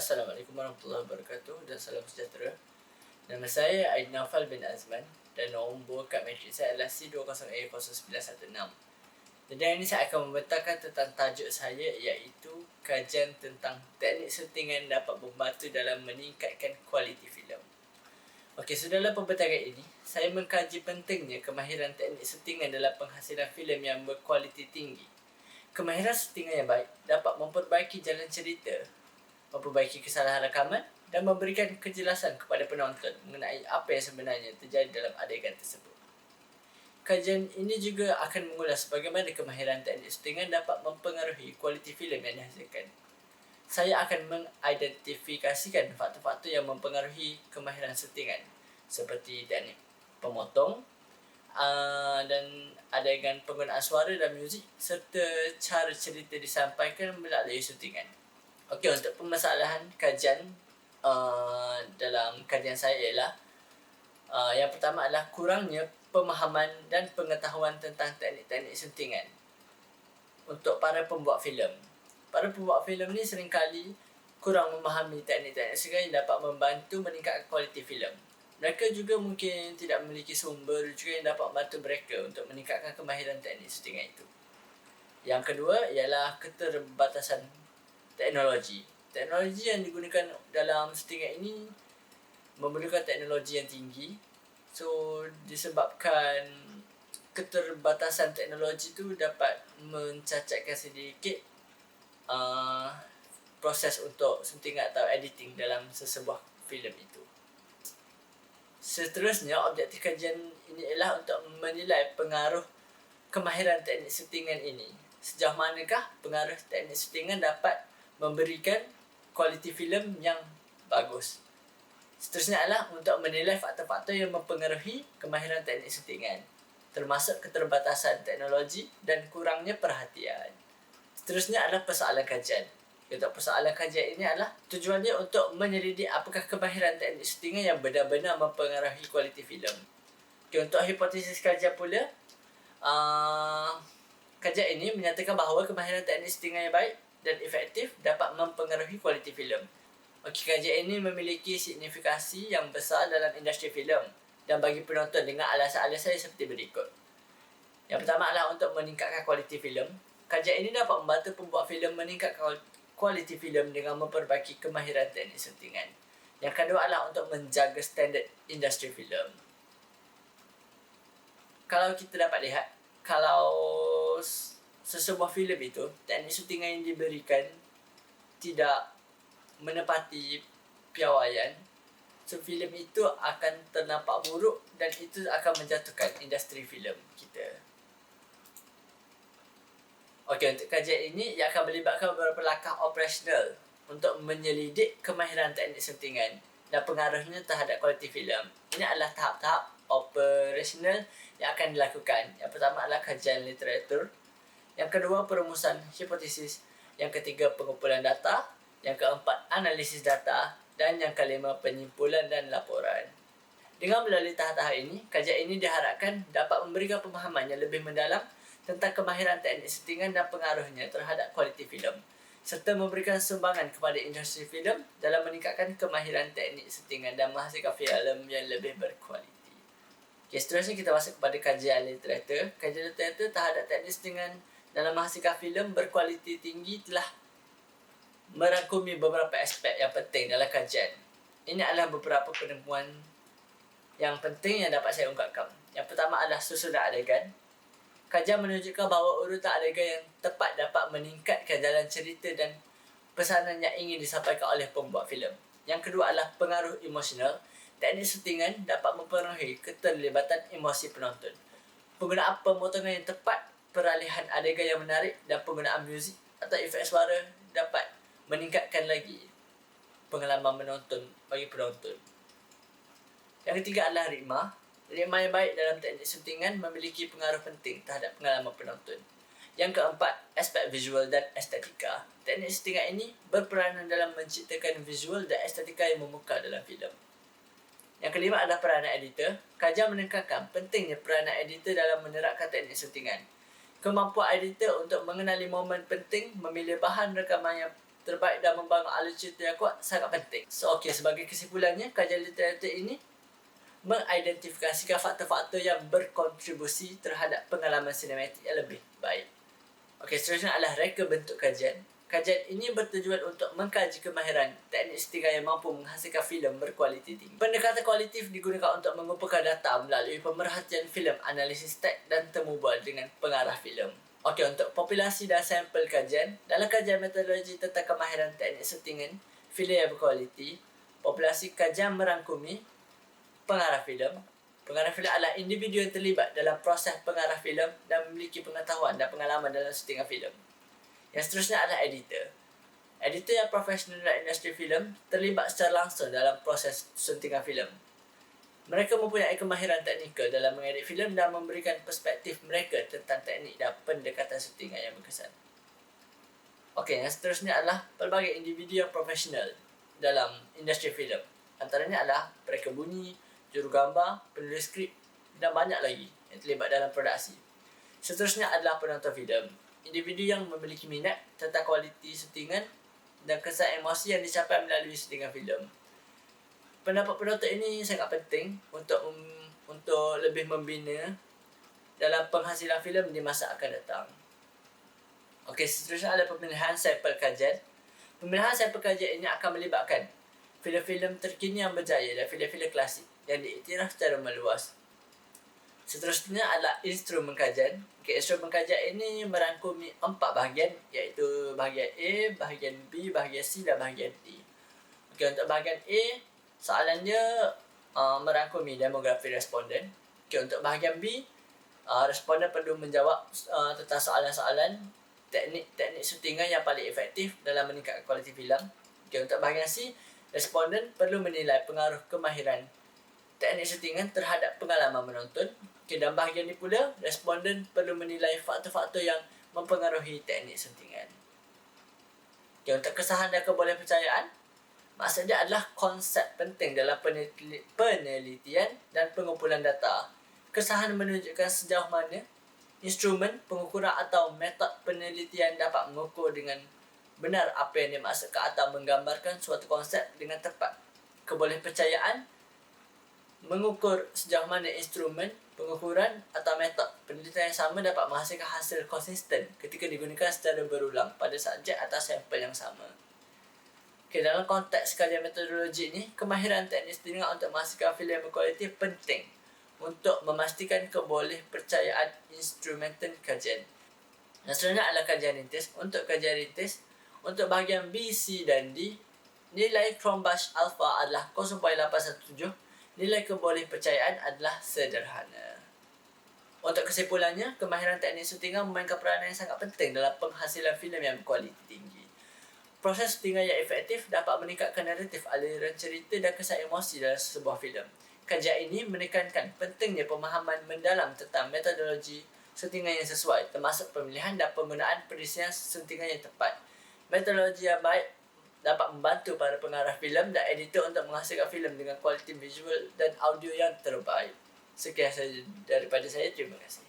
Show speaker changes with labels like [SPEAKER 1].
[SPEAKER 1] Assalamualaikum warahmatullahi wabarakatuh dan salam sejahtera. Nama saya Aid Naufal bin Azman dan nombor kad matrik saya adalah C20A0916. Jadi hari ini saya akan membentangkan tentang tajuk saya, iaitu kajian tentang teknik syutingan dapat membantu dalam meningkatkan kualiti filem. Okey, so dalam pembentangan ini, saya mengkaji pentingnya kemahiran teknik syutingan dalam penghasilan filem yang berkualiti tinggi. Kemahiran syutingan yang baik dapat memperbaiki jalan cerita, memperbaiki kesalahan rakaman dan memberikan kejelasan kepada penonton mengenai apa yang sebenarnya terjadi dalam adegan tersebut. Kajian ini juga akan mengulas bagaimana kemahiran teknik syutingan dapat mempengaruhi kualiti filem yang dihasilkan. Saya akan mengidentifikasikan faktor-faktor yang mempengaruhi kemahiran syutingan, seperti teknik pemotong dan adegan penggunaan suara dan muzik, serta cara cerita disampaikan melalui syutingan. Okey, untuk permasalahan kajian dalam kajian saya ialah yang pertama adalah kurangnya pemahaman dan pengetahuan tentang teknik-teknik syutingan untuk para pembuat filem. Para pembuat filem ni seringkali kurang memahami teknik-teknik syutingan yang dapat membantu meningkatkan kualiti filem. Mereka juga mungkin tidak memiliki sumber juga yang dapat membantu mereka untuk meningkatkan kemahiran teknik syutingan itu. Yang kedua ialah keterbatasan teknologi. Teknologi yang digunakan dalam syutingan ini memerlukan teknologi yang tinggi. So, disebabkan keterbatasan teknologi itu dapat mencacatkan sedikit proses untuk syutingan atau editing dalam sesebuah filem itu. Seterusnya, objektif kajian ini ialah untuk menilai pengaruh kemahiran teknik syutingan ini. Sejauh manakah pengaruh teknik syutingan dapat memberikan kualiti filem yang bagus. Seterusnya adalah untuk menilai faktor-faktor yang mempengaruhi kemahiran teknik syutingan, termasuk keterbatasan teknologi dan kurangnya perhatian. Seterusnya adalah persoalan kajian. Untuk persoalan kajian ini adalah tujuannya untuk menyelidik apakah kemahiran teknik syutingan yang benar-benar mempengaruhi kualiti filem. Okay, untuk hipotesis kajian pula, kajian ini menyatakan bahawa kemahiran teknik syutingan yang baik dan efektif dapat mempengaruhi kualiti filem. Okey, kajian ini memiliki signifikasi yang besar dalam industri filem dan bagi penonton dengan alasan-alasan seperti berikut. Yang pertama adalah untuk meningkatkan kualiti filem. Kajian ini dapat membantu pembuat filem meningkatkan kualiti filem dengan memperbaiki kemahiran teknik syutingan. Yang kedua adalah untuk menjaga standard industri filem. Kalau kita dapat lihat, kalau sesebuah filem itu, teknik syutingan yang diberikan tidak menepati piawaian, so filem itu akan ternampak buruk dan itu akan menjatuhkan industri filem kita. Okey, untuk kajian ini ia akan melibatkan beberapa langkah operasional untuk menyelidik kemahiran teknik syutingan dan pengaruhnya terhadap kualiti filem. Ini adalah tahap-tahap operasional yang akan dilakukan. Yang pertama adalah kajian literatur. Yang kedua, perumusan hipotesis. Yang ketiga, pengumpulan data. Yang keempat, analisis data. Dan yang kelima, penyimpulan dan laporan. Dengan melalui tahap-tahap ini, kajian ini diharapkan dapat memberikan pemahaman yang lebih mendalam tentang kemahiran teknik syutingan dan pengaruhnya terhadap kualiti filem, serta memberikan sumbangan kepada industri filem dalam meningkatkan kemahiran teknik syutingan dan menghasilkan filem yang lebih berkualiti. Okay, seterusnya kita masuk kepada kajian literatur. Kajian literatur terhadap teknik syutingan dalam menghasilkan filem berkualiti tinggi telah merangkumi beberapa aspek yang penting dalam kajian. Ini adalah beberapa penemuan yang penting yang dapat saya ungkapkan. Yang pertama adalah susunan adegan. Kajian menunjukkan bahawa urutan adegan yang tepat dapat meningkatkan jalan cerita dan pesanan yang ingin disampaikan oleh pembuat filem. Yang kedua adalah pengaruh emosional. Teknik syutingan dapat mempengaruhi keterlibatan emosi penonton. Penggunaan pemotongan yang tepat, peralihan adegan yang menarik dan penggunaan muzik atau efek suara dapat meningkatkan lagi pengalaman menonton bagi penonton. Yang ketiga adalah ritma. Ritma yang baik dalam teknik syutingan memiliki pengaruh penting terhadap pengalaman penonton. Yang keempat, aspek visual dan estetika. Teknik syutingan ini berperanan dalam menciptakan visual dan estetika yang memukau dalam filem. Yang kelima adalah peranan editor. Kajian menekankan pentingnya peranan editor dalam menerapkan teknik syutingan. Kemampuan editor untuk mengenali momen penting, memilih bahan rakaman yang terbaik dan membangun alur cerita yang kuat sangat penting. So, sebagai kesimpulannya, kajian literatur ini mengidentifikasikan faktor-faktor yang berkontribusi terhadap pengalaman sinematik yang lebih baik. Seterusnya adalah reka bentuk kajian. Kajian ini bertujuan untuk mengkaji kemahiran teknik settingah yang mampu menghasilkan filem berkualiti tinggi. Pendekatan kualitatif digunakan untuk mengumpulkan data melalui pemerhatian filem, analisis teks dan temu bual dengan pengarah filem. Untuk populasi dan sampel kajian, dalam kajian metodologi tentang kemahiran teknik settingan filem yang berkualiti, populasi kajian merangkumi pengarah filem. Pengarah filem adalah individu yang terlibat dalam proses pengarah filem dan memiliki pengetahuan dan pengalaman dalam settingan filem. Yang seterusnya adalah editor. Editor yang profesional dalam industri filem terlibat secara langsung dalam proses suntingan filem. Mereka mempunyai kemahiran teknikal dalam mengedit filem dan memberikan perspektif mereka tentang teknik dan pendekatan suntingan yang berkesan. Yang seterusnya adalah pelbagai individu yang profesional dalam industri filem. Antaranya adalah pereka bunyi, jurugambar, penulis skrip dan banyak lagi yang terlibat dalam produksi. Seterusnya adalah penonton filem. Individu yang memiliki minat tentang kualiti syutingan dan kesan emosi yang dicapai melalui syutingan filem. Pendapat penonton ini sangat penting untuk lebih membina dalam penghasilan filem di masa akan datang. Seterusnya adalah pemilihan sampel kajian. Pemilihan sampel kajian ini akan melibatkan filem-filem terkini yang berjaya dan filem-filem klasik yang diiktiraf secara meluas. Seterusnya adalah instrumen kajian. Instrumen kajian ini merangkumi 4 bahagian, iaitu bahagian A, bahagian B, bahagian C dan bahagian D. Untuk bahagian A, soalannya merangkumi demografi responden. Untuk bahagian B, responden perlu menjawab tentang soalan-soalan teknik syutingan yang paling efektif dalam meningkatkan kualiti filem. Untuk bahagian C, responden perlu menilai pengaruh kemahiran teknik syutingan terhadap pengalaman menonton. Dan bahagian ini pula, responden perlu menilai faktor-faktor yang mempengaruhi teknik syutingan. Untuk kesahan dan kebolehpercayaan, maksudnya adalah konsep penting dalam penelitian dan pengumpulan data. Kesahan menunjukkan sejauh mana instrumen, pengukuran atau metod penelitian dapat mengukur dengan benar apa yang dimaksudkan atau menggambarkan suatu konsep dengan tepat. Kebolehpercayaan mengukur sejauh mana instrumen, pengukuran atau metod penelitian yang sama dapat menghasilkan hasil konsisten ketika digunakan secara berulang pada subjek atau sampel yang sama. Dalam konteks kajian metodologi ini, kemahiran teknik settingan untuk menghasilkan filem berkualiti penting untuk memastikan kebolehpercayaan instrumen kajian. Seterusnya adalah kajian rintis. Untuk kajian rintis, untuk bahagian B, C dan D, nilai Cronbach alpha adalah 0.817. Nilai kebolehpercayaan adalah sederhana. Untuk kesimpulannya, kemahiran teknik syutingan memainkan peranan yang sangat penting dalam penghasilan filem yang berkualiti tinggi. Proses syutingan yang efektif dapat meningkatkan naratif, aliran cerita dan kesan emosi dalam sebuah filem. Kajian ini menekankan pentingnya pemahaman mendalam tentang metodologi syutingan yang sesuai, termasuk pemilihan dan penggunaan perisian syutingan yang tepat. Metodologi yang baik dapat membantu para pengarah filem dan editor untuk menghasilkan filem dengan kualiti visual dan audio yang terbaik. Sekian sahaja daripada saya. Terima kasih.